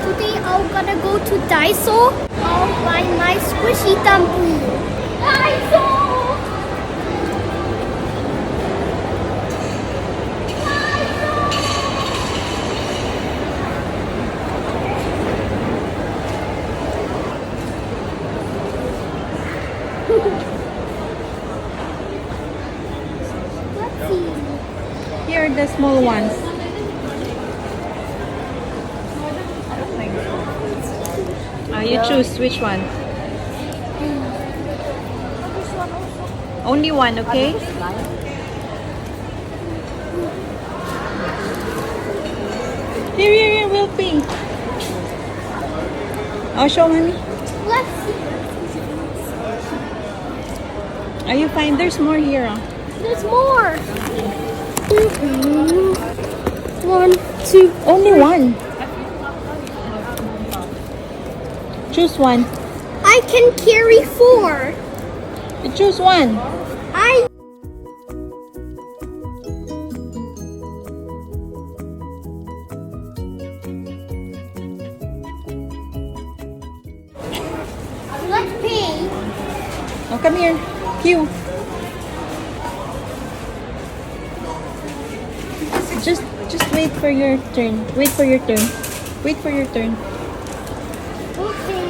Today I'm gonna go to Daiso. I'll buy my squishy dumpling. Daiso! Let's see. Here are the small ones. You choose which one. Only one, okay? Here, we'll pay. Oh, show mommy. Let's see. Are you fine? There's more here. There's more. 1, 2. Only one. Choose one. I can carry 4. You choose one. Let's pay. Oh, come here. Queue. Just wait for your turn. Wait for your turn. Wait for your turn. Okay.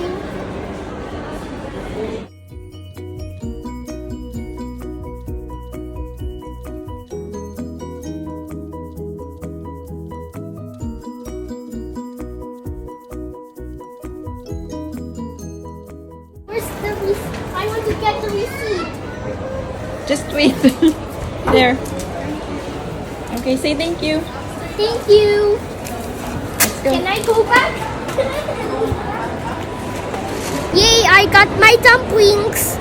Where's the receipt? I want to get the receipt. Just wait. There. Okay, say thank you. Thank you. Let's go. Can I go back? Yay, I got my dumplings.